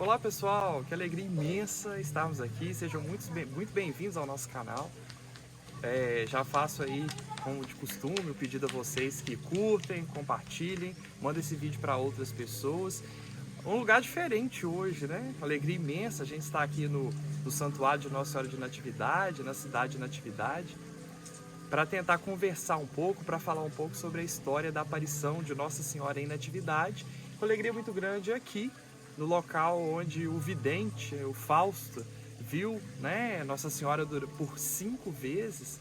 Olá pessoal, que alegria imensa estarmos aqui, sejam muito bem-vindos ao nosso canal. Já faço aí, como de costume, o pedido a vocês que curtem, compartilhem, mandem esse vídeo para outras pessoas. Um lugar diferente hoje, né? Alegria imensa, a gente está aqui no Santuário de Nossa Senhora de Natividade, na cidade de Natividade, para tentar conversar um pouco, para falar um pouco sobre a história da aparição de Nossa Senhora em Natividade. Uma alegria muito grande aqui, no local onde o vidente, o Fausto, viu, né, Nossa Senhora por 5 vezes.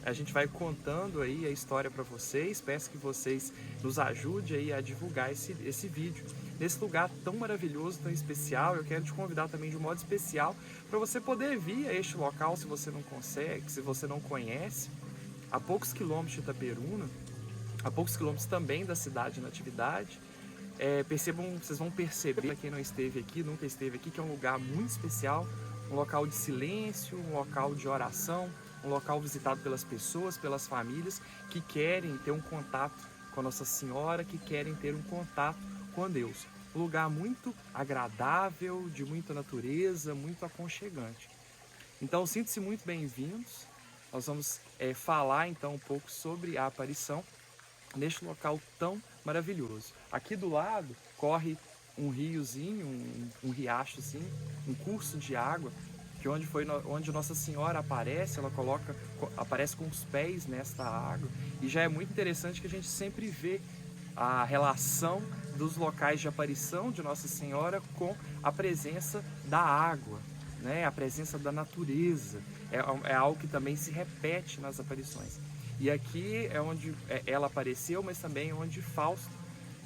A gente vai contando aí a história para vocês. Peço que vocês nos ajudem aí a divulgar esse vídeo. Nesse lugar tão maravilhoso, tão especial, eu quero te convidar também de um modo especial para você poder vir a este local se você não consegue, se você não conhece. A poucos quilômetros de Itaperuna, a poucos quilômetros também da cidade de Natividade. Vocês vão perceber, para quem não esteve aqui, nunca esteve aqui, que é um lugar muito especial, um local de silêncio, um local de oração, um local visitado pelas pessoas, pelas famílias que querem ter um contato com Nossa Senhora, que querem ter um contato com Deus. Um lugar muito agradável, de muita natureza, muito aconchegante. Então, sintam-se muito bem-vindos. Nós vamos falar então um pouco sobre a aparição neste local tão maravilhoso. Aqui do lado corre um riozinho, um riachozinho, um curso de água, que onde Nossa Senhora aparece, ela aparece com os pés nesta água, e já é muito interessante que a gente sempre vê a relação dos locais de aparição de Nossa Senhora com a presença da água, né? A presença da natureza. É algo que também se repete nas aparições. E aqui é onde ela apareceu, mas também onde Fausto,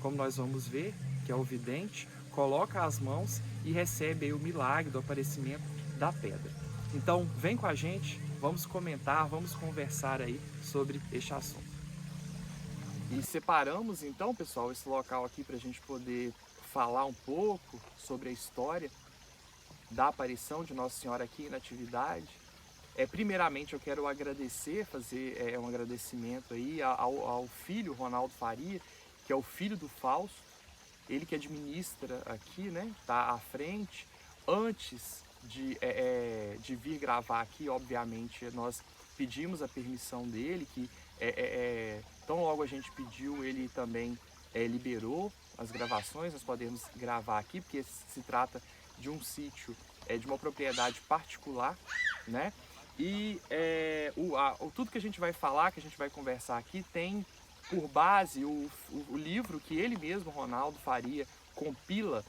como nós vamos ver, que é o vidente, coloca as mãos e recebe aí o milagre do aparecimento da pedra. Então, vem com a gente, vamos comentar, vamos conversar aí sobre este assunto. E separamos então, pessoal, esse local aqui para a gente poder falar um pouco sobre a história da aparição de Nossa Senhora aqui em Natividade. Primeiramente eu quero fazer um agradecimento aí ao filho Ronaldo Faria, que é o filho do Fausto, ele que administra aqui, né, tá à frente. Antes de vir gravar aqui, obviamente, nós pedimos a permissão dele, que tão logo a gente pediu, ele também liberou as gravações, nós podemos gravar aqui, porque se trata de um sítio, de uma propriedade particular, né? E tudo que a gente vai falar, que a gente vai conversar aqui, tem por base o livro que ele mesmo, Ronaldo Faria, compila,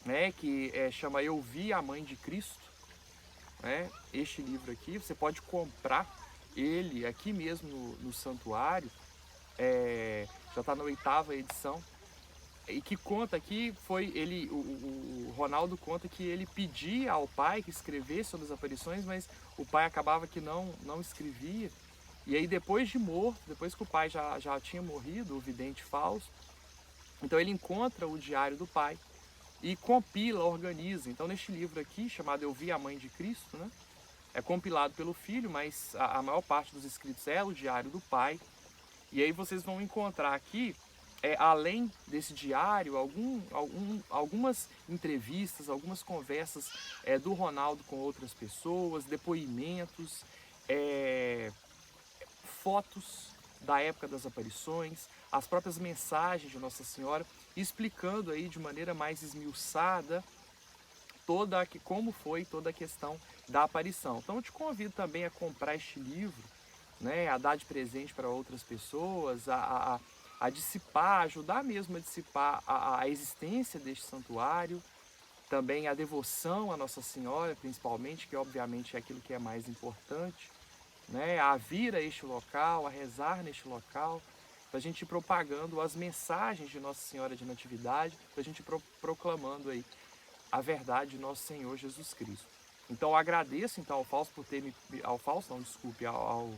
né, que chama Eu Vi a Mãe de Cristo, né? Este livro aqui, você pode comprar ele aqui mesmo no santuário, já está na 8ª edição, e que conta aqui, o Ronaldo conta que ele pedia ao pai que escrevesse sobre as aparições, mas o pai acabava que não escrevia. E aí depois de morto, depois que o pai já tinha morrido, o vidente Fausto, então ele encontra o diário do pai e compila, organiza. Então neste livro aqui, chamado Eu Vi a Mãe de Cristo, né, é compilado pelo filho, mas a maior parte dos escritos é o diário do pai. E aí vocês vão encontrar aqui, além desse diário, algumas entrevistas, algumas conversas do Ronaldo com outras pessoas, depoimentos, fotos da época das aparições, as próprias mensagens de Nossa Senhora, explicando aí de maneira mais esmiuçada como foi toda a questão da aparição. Então eu te convido também a comprar este livro, né, a dar de presente para outras pessoas, a dissipar, ajudar mesmo a dissipar a existência deste santuário, também a devoção a Nossa Senhora, principalmente, que obviamente é aquilo que é mais importante, né, a vir a este local, a rezar neste local, para a gente ir propagando as mensagens de Nossa Senhora de Natividade, para a gente ir proclamando aí a verdade de nosso Senhor Jesus Cristo. Então eu agradeço então ao Fausto por ter ao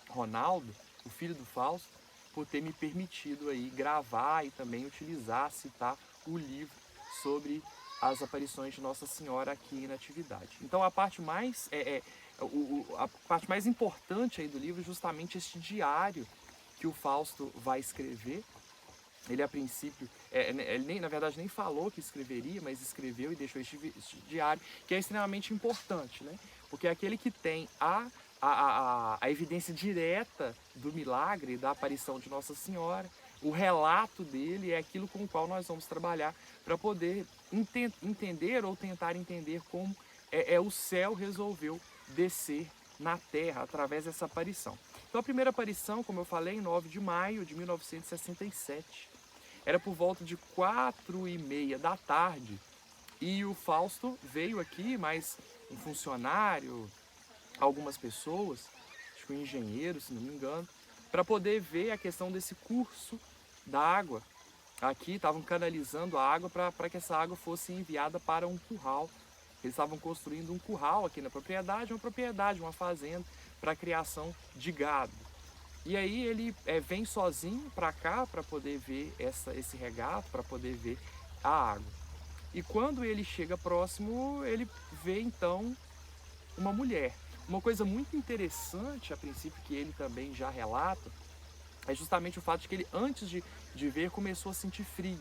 Ronaldo, o filho do Fausto, por ter me permitido aí gravar e também utilizar, citar o livro sobre as aparições de Nossa Senhora aqui em Natividade. Então a parte mais importante aí do livro é justamente este diário que o Fausto vai escrever, Ele a princípio, ele nem, na verdade nem falou que escreveria, mas escreveu e deixou este diário, que é extremamente importante, né? Porque é aquele que tem a evidência direta do milagre, da aparição de Nossa Senhora, o relato dele é aquilo com o qual nós vamos trabalhar para poder entender ou tentar entender como o céu resolveu descer na Terra através dessa aparição. Então a primeira aparição, como eu falei, em 9 de maio de 1967. Era por volta de 4h30 da tarde e o Fausto veio aqui, mais um funcionário, algumas pessoas, acho que um engenheiro, se não me engano, para poder ver a questão desse curso da água. Aqui estavam canalizando a água para que essa água fosse enviada para um curral. Eles estavam construindo um curral aqui na propriedade, uma fazenda para a criação de gado. E aí ele vem sozinho para cá para poder ver esse regato, para poder ver a água. E quando ele chega próximo, ele vê então uma mulher. Uma coisa muito interessante, a princípio, que ele também já relata, é justamente o fato de que ele, antes de ver, começou a sentir frio.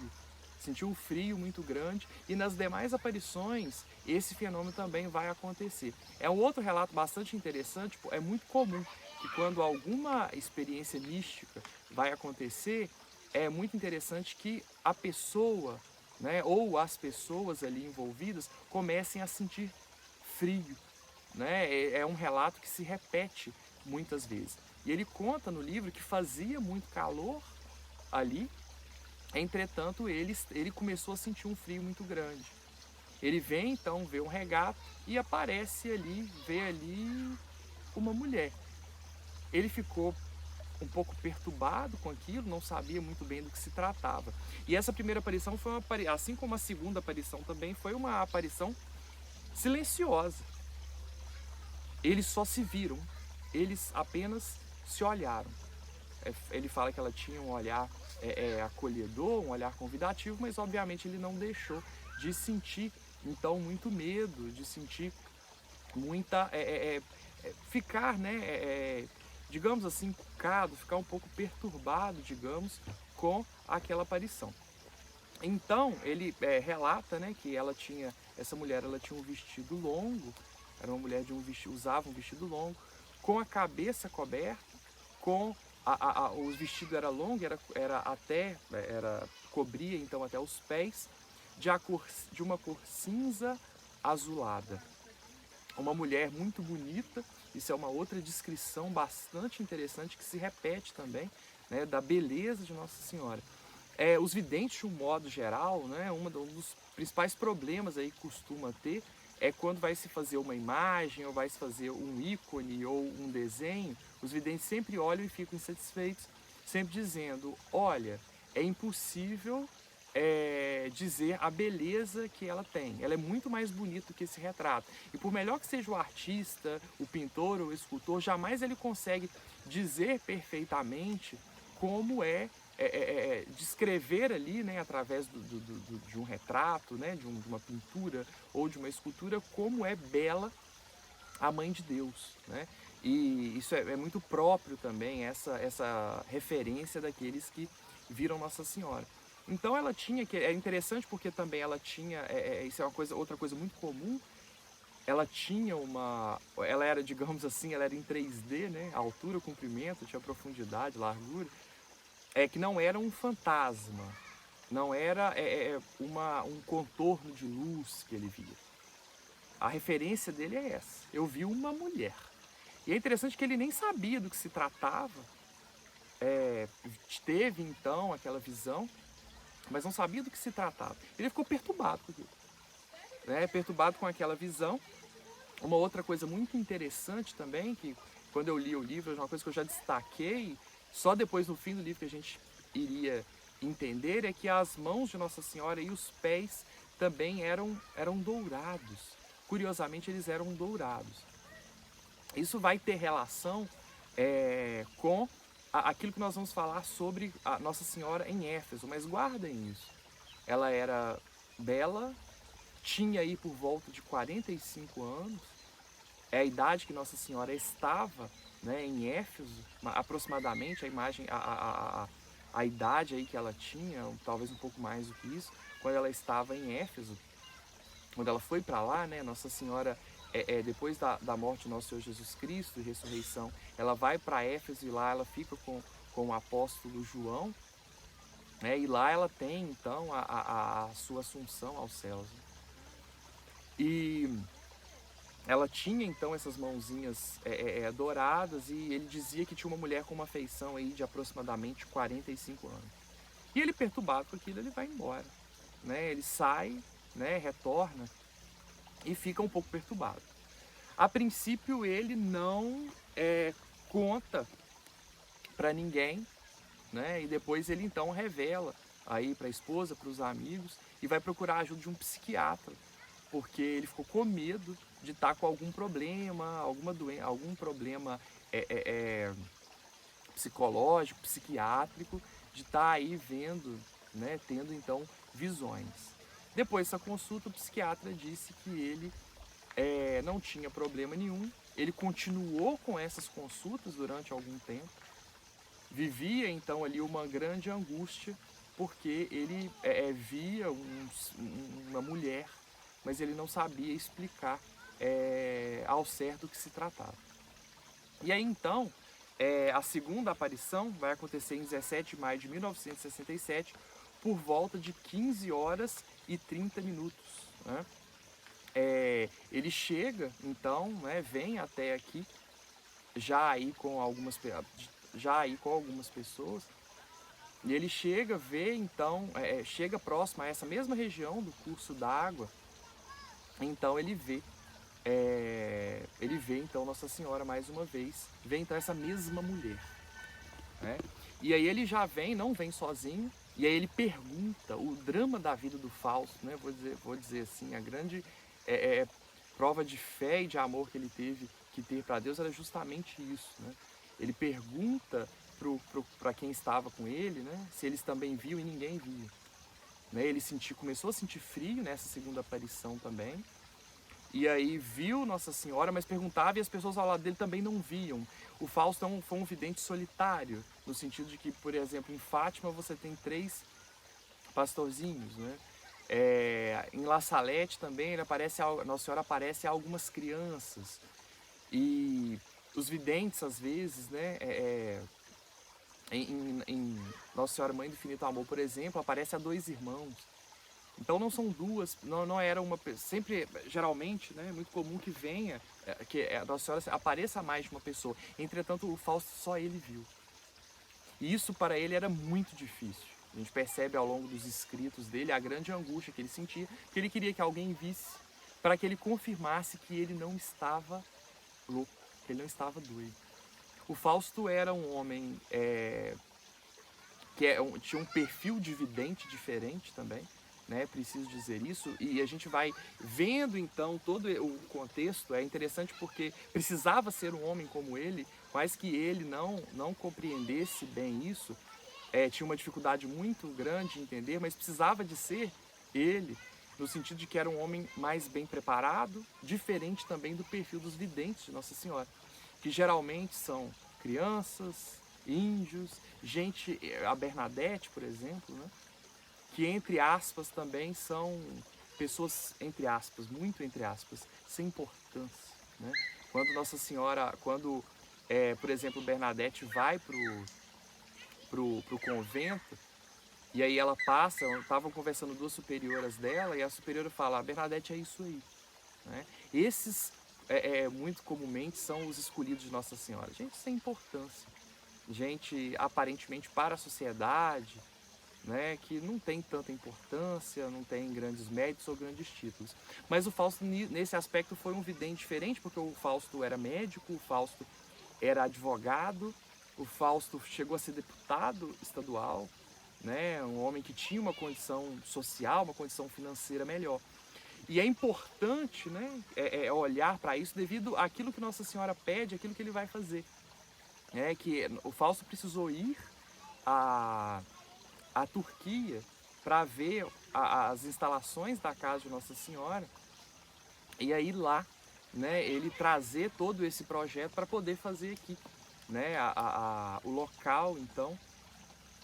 Sentiu um frio muito grande e nas demais aparições esse fenômeno também vai acontecer. É um outro relato bastante interessante, é muito comum que quando alguma experiência mística vai acontecer, é muito interessante que a pessoa, né, ou as pessoas ali envolvidas comecem a sentir frio, né? É um relato que se repete muitas vezes. E ele conta no livro que fazia muito calor ali. Entretanto, ele começou a sentir um frio muito grande. Ele vem então ver um regato e aparece ali, vê ali uma mulher. Ele ficou um pouco perturbado com aquilo, não sabia muito bem do que se tratava. E essa primeira aparição foi assim como a segunda aparição também, foi uma aparição silenciosa. Eles só se viram, eles apenas se olharam. Ele fala que ela tinha um olhar acolhedor, um olhar convidativo, mas obviamente ele não deixou de sentir então muito medo, de sentir muita ficar, né, digamos assim, encucado, ficar um pouco perturbado, digamos, com aquela aparição. Então ele relata, né, que essa mulher tinha um vestido longo, era uma mulher usava um vestido longo, com a cabeça coberta, com o vestido era longo, cobria então até os pés, de uma cor cinza azulada. Uma mulher muito bonita, isso é uma outra descrição bastante interessante que se repete também, né, da beleza de Nossa Senhora. Os videntes, de um modo geral, né, um dos principais problemas aí que costuma ter é quando vai se fazer uma imagem, ou vai se fazer um ícone, ou um desenho, os videntes sempre olham e ficam insatisfeitos, sempre dizendo, olha, é impossível dizer a beleza que ela tem. Ela é muito mais bonita que esse retrato. E por melhor que seja o artista, o pintor ou o escultor, jamais ele consegue dizer perfeitamente como descrever ali, né, através de um retrato, né, de uma pintura ou de uma escultura, como é bela a Mãe de Deus, né? E isso é muito próprio também, essa referência daqueles que viram Nossa Senhora. Então ela tinha, que é interessante porque também ela tinha, isso é outra coisa muito comum, ela era, digamos assim, ela era em 3D, né, altura, comprimento, tinha profundidade, largura, que não era um fantasma, não era um contorno de luz que ele via. A referência dele é essa, eu vi uma mulher. E é interessante que ele nem sabia do que se tratava, teve então aquela visão, mas não sabia do que se tratava. Ele ficou perturbado com aquilo, né? Perturbado com aquela visão. Uma outra coisa muito interessante também, que quando eu li o livro, é uma coisa que eu já destaquei, só depois no fim do livro que a gente iria entender, é que as mãos de Nossa Senhora e os pés também eram dourados. Curiosamente, eles eram dourados. Isso vai ter relação com aquilo que nós vamos falar sobre a Nossa Senhora em Éfeso, mas guardem isso. Ela era bela, tinha aí por volta de 45 anos, é a idade que Nossa Senhora estava, né, em Éfeso, aproximadamente, a imagem, a idade aí que ela tinha, talvez um pouco mais do que isso, quando ela estava em Éfeso, quando ela foi para lá, né, Nossa Senhora, depois da morte do nosso Senhor Jesus Cristo e ressurreição, ela vai para Éfeso e lá ela fica com o apóstolo João, né, e lá ela tem então a sua assunção aos céus. E ela tinha então essas mãozinhas douradas, e ele dizia que tinha uma mulher com uma feição aí de aproximadamente 45 anos. E ele, perturbado com aquilo, ele vai embora, né? Ele sai, né, retorna e fica um pouco perturbado. A princípio ele não conta para ninguém, né? E depois ele então revela aí para a esposa, para os amigos, e vai procurar a ajuda de um psiquiatra, porque ele ficou com medo de estar com algum problema, alguma doença, algum problema psicológico, psiquiátrico, de estar aí vendo, né, tendo então visões. Depois dessa consulta, o psiquiatra disse que ele não tinha problema nenhum. Ele continuou com essas consultas durante algum tempo, vivia então ali uma grande angústia, porque ele via uma mulher, mas ele não sabia explicar ao certo o que se tratava. E aí então, a segunda aparição vai acontecer em 17 de maio de 1967, por volta de 15 horas e 30 minutos. Né? Ele chega, então, né, vem até aqui, já aí com algumas pessoas, e ele chega, vê então, chega próximo a essa mesma região do curso d'água, então ele vê então Nossa Senhora mais uma vez, vê então essa mesma mulher, né? E aí ele já vem, não vem sozinho, e aí ele pergunta o drama da vida do Fausto, né? Vou dizer assim, a grande prova de fé e de amor que ele teve que ter para Deus era justamente isso, né? Ele pergunta para quem estava com ele, né, se eles também viam, e ninguém via, né? Ele começou a sentir frio nessa segunda aparição também, e aí viu Nossa Senhora, mas perguntava e as pessoas ao lado dele também não viam. O Fausto foi um vidente solitário, no sentido de que, por exemplo, em Fátima você tem 3 pastorzinhos, né? Em La Salette também Nossa Senhora aparece a algumas crianças, e os videntes às vezes, né, em Nossa Senhora Mãe do Infinito Amor, por exemplo, aparece a 2 irmãos. Então não são duas, não era uma, sempre, geralmente, né, é muito comum que venha, que a Nossa Senhora apareça a mais de uma pessoa. Entretanto, o Fausto só ele viu. E isso para ele era muito difícil. A gente percebe ao longo dos escritos dele a grande angústia que ele sentia, que ele queria que alguém visse, para que ele confirmasse que ele não estava louco, que ele não estava doido. O Fausto era um homem tinha um perfil de vidente diferente também, né? Preciso dizer isso, e a gente vai vendo então todo o contexto. É interessante porque precisava ser um homem como ele, mas que ele não compreendesse bem isso, tinha uma dificuldade muito grande de entender, mas precisava de ser ele, no sentido de que era um homem mais bem preparado, diferente também do perfil dos videntes de Nossa Senhora, que geralmente são crianças, índios, gente, a Bernadette, por exemplo, né? Que entre aspas também são pessoas, entre aspas, muito entre aspas, sem importância, né? Quando Nossa Senhora, por exemplo, Bernadette vai pro convento, e aí ela passa, estavam conversando 2 superioras dela, e a superiora fala: Bernadette, é isso aí, né? Esses, muito comumente, são os escolhidos de Nossa Senhora, gente sem importância, gente aparentemente para a sociedade, né, que não tem tanta importância, não tem grandes méritos ou grandes títulos. Mas o Fausto, nesse aspecto, foi um vidente diferente, porque o Fausto era médico, o Fausto era advogado, o Fausto chegou a ser deputado estadual, né, um homem que tinha uma condição social, uma condição financeira melhor. E é importante, né, olhar para isso devido àquilo que Nossa Senhora pede, aquilo que ele vai fazer. Que o Fausto precisou ir à Turquia para ver as instalações da casa de Nossa Senhora, e aí lá, né, ele trazer todo esse projeto para poder fazer aqui, né, o local então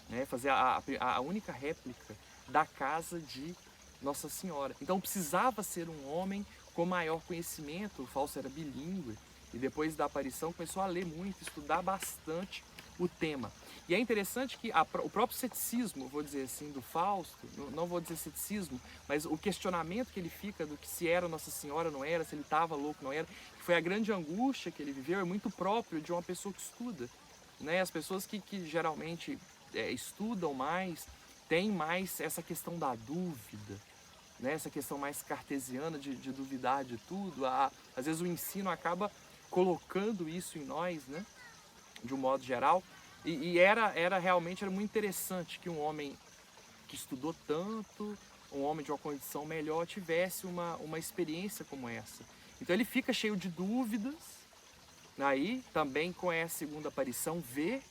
né, fazer a única réplica da casa de Nossa Senhora. Então precisava ser um homem com maior conhecimento. O Fausto era bilíngue e depois da aparição começou a ler muito, estudar bastante o tema. E é interessante que o próprio ceticismo, vou dizer assim, do Fausto, não vou dizer ceticismo, mas o questionamento que ele fica do que se era Nossa Senhora, não era, se ele estava louco, não era, que foi a grande angústia que ele viveu, é muito próprio de uma pessoa que estuda, né? As pessoas que geralmente estudam mais, têm mais essa questão da dúvida, né? Essa questão mais cartesiana de duvidar de tudo. Às vezes o ensino acaba colocando isso em nós, né? De um modo geral. E realmente era muito interessante que um homem que estudou tanto, um homem de uma condição melhor, tivesse uma experiência como essa. Então ele fica cheio de dúvidas, aí também com a segunda aparição, vê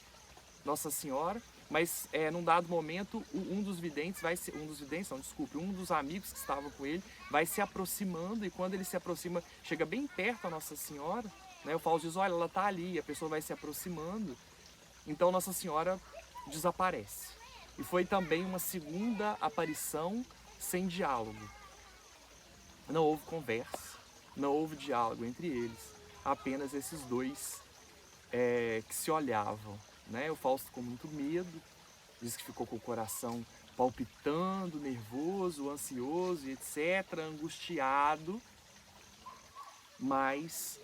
Nossa Senhora, mas num dado momento um dos videntes um dos amigos que estavam com ele vai se aproximando, e quando ele se aproxima, chega bem perto a Nossa Senhora, né? O Fausto diz, olha, ela está ali, e a pessoa vai se aproximando. Então Nossa Senhora desaparece. E foi também uma segunda aparição sem diálogo. Não houve conversa, não houve diálogo entre eles. Apenas esses dois que se olhavam, né? O Fausto ficou muito medo, diz que ficou com o coração palpitando, nervoso, ansioso, etc., angustiado. Mas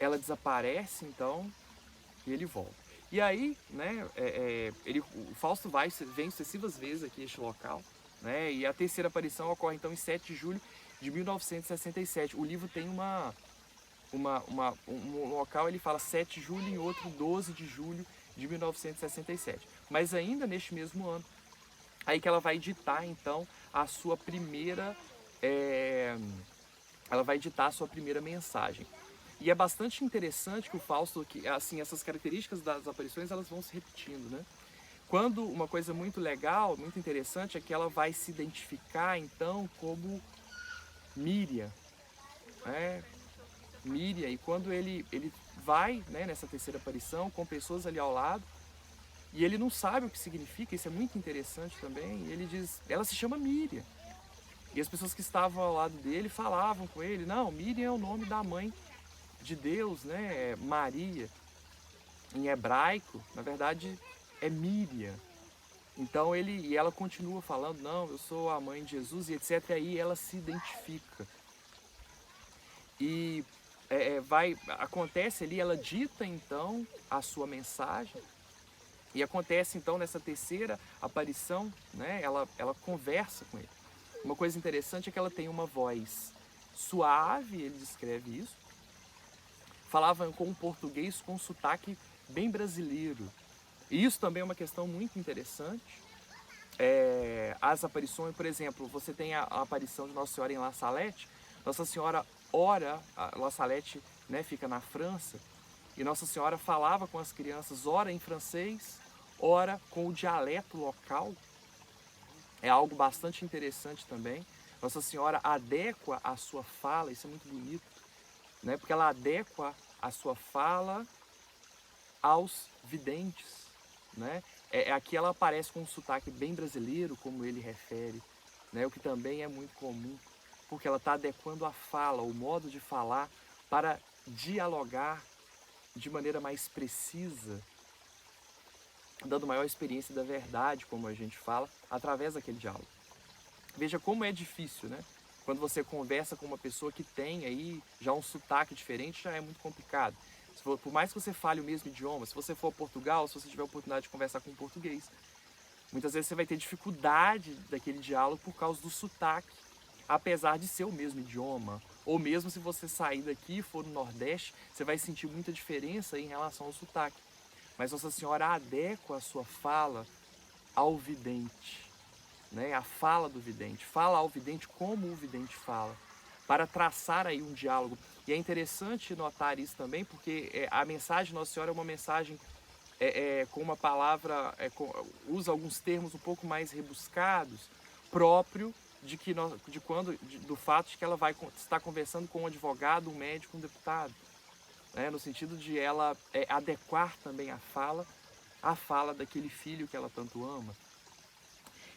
ela desaparece, então, e ele volta. E aí, né, o Fausto vem sucessivas vezes aqui a este local, né, e a terceira aparição ocorre então em 7 de julho de 1967. O livro tem um local, ele fala 7 de julho, em outro 12 de julho de 1967. Mas ainda neste mesmo ano, aí que ela vai ditar então a sua primeira, mensagem. E é bastante interessante que o Fausto, que assim, essas características das aparições, elas vão se repetindo, né? Quando uma coisa muito legal, muito interessante, é que ela vai se identificar então como Miriam, né? Miriam, e quando ele vai, né, nessa terceira aparição com pessoas ali ao lado, e ele não sabe o que significa, isso é muito interessante também, e ele diz, ela se chama Miriam. E as pessoas que estavam ao lado dele falavam com ele, não, Miriam é o nome da mãe de Deus, né? Maria, em hebraico, na verdade é Miriam. Então e ela continua falando, não, eu sou a mãe de Jesus, e etc. E aí ela se identifica. E acontece ali, ela dita então a sua mensagem, e acontece então nessa terceira aparição, né? Ela conversa com ele. Uma coisa interessante é que ela tem uma voz suave, ele descreve isso, falava com um português com um sotaque bem brasileiro. E isso também é uma questão muito interessante. As aparições, por exemplo, você tem a aparição de Nossa Senhora em La Salette. Nossa Senhora ora, La Salette, né, fica na França, e Nossa Senhora falava com as crianças, ora em francês, ora com o dialeto local. É algo bastante interessante também. Nossa Senhora adequa a sua fala, isso é muito bonito, né? Porque ela adequa a sua fala aos videntes, né? Aqui ela aparece com um sotaque bem brasileiro, como ele refere, né? O que também é muito comum, porque ela está adequando a fala, o modo de falar, para dialogar de maneira mais precisa, dando maior experiência da verdade, como a gente fala, através daquele diálogo. Veja como é difícil, né? Quando você conversa com uma pessoa que tem aí já um sotaque diferente, já é muito complicado. Por mais que você fale o mesmo idioma, se você for a Portugal, se você tiver a oportunidade de conversar com um português, muitas vezes você vai ter dificuldade daquele diálogo por causa do sotaque, apesar de ser o mesmo idioma. Ou mesmo se você sair daqui e for no Nordeste, você vai sentir muita diferença em relação ao sotaque. Mas Nossa Senhora adequa a sua fala ao vidente, né? A fala do vidente, fala ao vidente como o vidente fala, para traçar aí um diálogo. E é interessante notar isso também, porque a mensagem de Nossa Senhora é uma mensagem com uma palavra, usa alguns termos um pouco mais rebuscados, próprio do fato de que ela vai estar conversando com um advogado, um médico, um deputado, né? No sentido de ela adequar também a fala a fala daquele filho que ela tanto ama.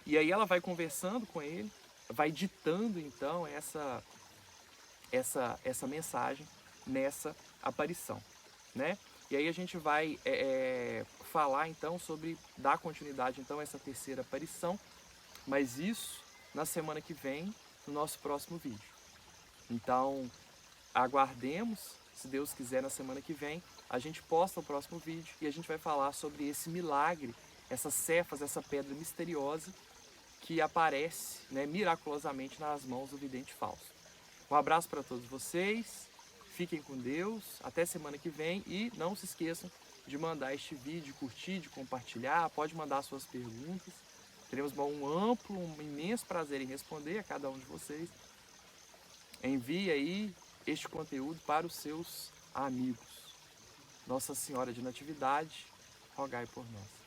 E aí ela vai conversando com ele, vai ditando então essa mensagem nessa aparição, né? E aí a gente vai falar então sobre dar continuidade então a essa terceira aparição, mas isso na semana que vem, no nosso próximo vídeo. Então aguardemos, se Deus quiser, na semana que vem a gente posta o próximo vídeo e a gente vai falar sobre esse milagre, essa Cefas, essa pedra misteriosa que aparece, né, miraculosamente nas mãos do vidente falso. Um abraço para todos vocês, fiquem com Deus, até semana que vem e não se esqueçam de mandar este vídeo, de curtir, de compartilhar, pode mandar suas perguntas. Teremos um amplo, um imenso prazer em responder a cada um de vocês. Envie aí este conteúdo para os seus amigos. Nossa Senhora de Natividade, rogai por nós.